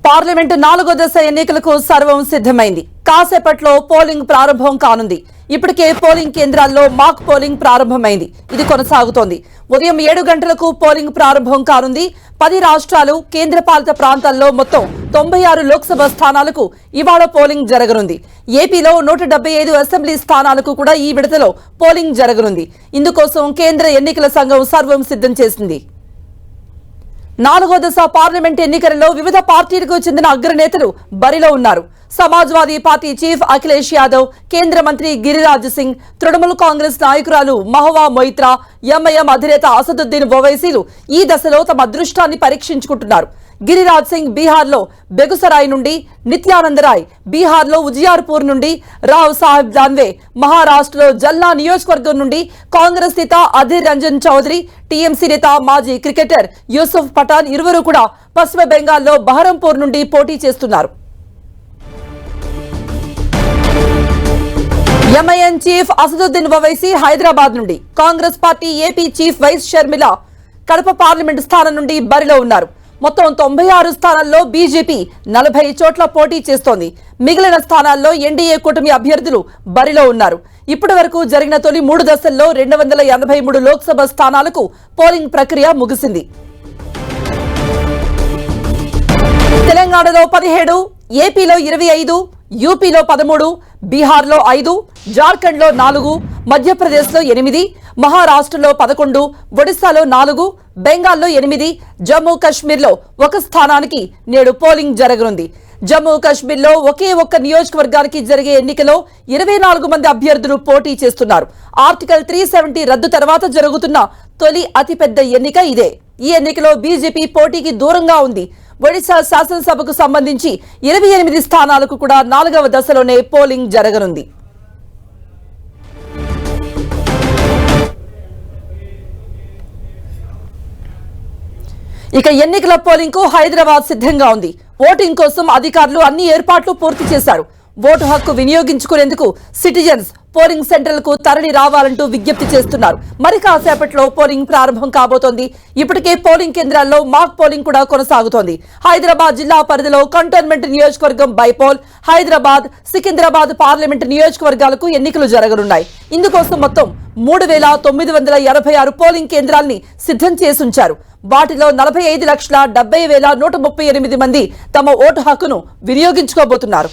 Parliament 4వ దశ ఎన్నికలకు సర్వం సిద్ధమైంది. కాసేపట్లో పోలింగ్ ప్రారంభం కానుంది. ఇప్పటికే పోలింగ్ కేంద్రాల్లో మాక్ పోలింగ్ ప్రారంభమైంది. ఇది కొనసాగుతోంది. ఉదయం 7 గంటలకు పోలింగ్ ప్రారంభం కానుంది. 10 రాష్ట్రాలు కేంద్రపాలిత ప్రాంతాల్లో మొత్తం 96 లోక్సభ స్థానాలకు ఇవాళ పోలింగ్ జరగనుంది. ఏపీలో 175 అసెంబ్లీ స్థానాలకు కూడా ఈ విడతలో పోలింగ్ జరగనుంది. ఇందుకోసం కేంద్ర ఎన్నికల సంఘం సర్వం సిద్ధం చేసింది. 4వ దశ పార్లమెంట్ ఎన్నికలలో వివిధ పార్టీలకు చెందిన అగ్రనేతలు బరిలో ఉన్నారు. సమాజ్వాదీ పార్టీ చీఫ్ అఖిలేష్ యాదవ్, కేంద్ర మంత్రి గిరిరాజ్ సింగ్, తృణమూల్ కాంగ్రెస్ నాయకురాలు మహువా మొయిత్రా, ఎంఐఎం అధినేత అసదుద్దీన్ ఓవైసీలు ఈ దశలో తమ అదృష్టాన్ని పరీక్షించుకుంటున్నారు. గిరిరాజ్ సింగ్ బీహార్లో బెగుసరాయ్ నుండి, నిత్యానంద రాయ్ బీహార్లో ఉజియార్పూర్ నుండి, రావ్ సాహెబ్ దాన్వే మహారాష్ట్రలో జల్నా నియోజకవర్గం నుండి, కాంగ్రెస్ నేత అధీర్ రంజన్ చౌదరి, టీఎంసీ నేత మాజీ క్రికెటర్ యూసుఫ్ పఠాన్ ఇరువురు కూడా పశ్చిమ బెంగాల్లో బహరంపూర్ నుండి పోటీ చేస్తున్నారు. ఎంఐఎం చీఫ్ అసదుద్దీన్ ఓవైసీ హైదరాబాద్ నుండి, Congress party AP chief YS Sharmila Kadapa parliament స్థానం నుండి బరిలో ఉన్నారు. మొత్తం 96 స్థానాల్లో బీజేపీ 40 చోట్ల పోటీ చేస్తోంది. మిగిలిన స్థానాల్లో ఎన్డీఏ కూటమి అభ్యర్థులు బరిలో ఉన్నారు. ఇప్పటి వరకు జరిగిన తొలి 3 దశల్లో 283 లోక్సభ స్థానాలకు పోలింగ్ ప్రక్రియ ముగిసింది. తెలంగాణలో 17, ఏపీలో 25, యూపీలో 13, బీహార్లో 5, జార్ఖండ్లో 4, మధ్యప్రదేశ్లో 8, మహారాష్ట్రలో 11, ఒడిశాలో 4, బెంగాల్లో 8, జమ్మూ కశ్మీర్లో 1 స్థానానికి నేడు పోలింగ్ జరగనుంది. జమ్మూ కశ్మీర్లో ఒకే ఒక్క నియోజకవర్గానికి జరిగే ఎన్నికలో 24 మంది అభ్యర్థులు పోటీ చేస్తున్నారు. ఆర్టికల్ 370 రద్దు తర్వాత జరుగుతున్న తొలి అతిపెద్ద ఎన్నిక ఇదే. ఈ ఎన్నికలో బీజేపీ పోటీకి దూరంగా ఉంది. ఒడిశా శాసనసభకు సంబంధించి 28 స్థానాలకు కూడా 4వ దశలోనే పోలింగ్ జరగనుంది. ఇక ఎన్నికల పోలింగ్ కు హైదరాబాద్ సిద్ధంగా ఉంది. ఓటింగ్ కోసం అధికారులు అన్ని ఏర్పాట్లు పూర్తి చేశారు. ఓటు హక్కు వినియోగించుకునేందుకు సిటిజన్స్ పోలింగ్ సెంటర్లకు తరలి రావాలంటూ విజ్ఞప్తి చేస్తున్నారు. మరి కాసేపట్లో పోలింగ్ ప్రారంభం కాబోతోంది. ఇప్పటికే పోలింగ్ కేంద్రాల్లో మాక్ పోలింగ్ కూడా కొనసాగుతోంది. హైదరాబాద్ జిల్లా పరిధిలో కంటోన్మెంట్ నియోజకవర్గం బైపోల్, హైదరాబాద్, సికింద్రాబాద్ పార్లమెంట్ నియోజకవర్గాలకు ఎన్నికలు జరగనున్నాయి. ఇందుకోసం మొత్తం 3,986 పోలింగ్ కేంద్రాల్ని సిద్ధం చేసుంచారు. వాటిలో 45,70,138 మంది తమ ఓటు హక్కును వినియోగించుకోబోతున్నారు.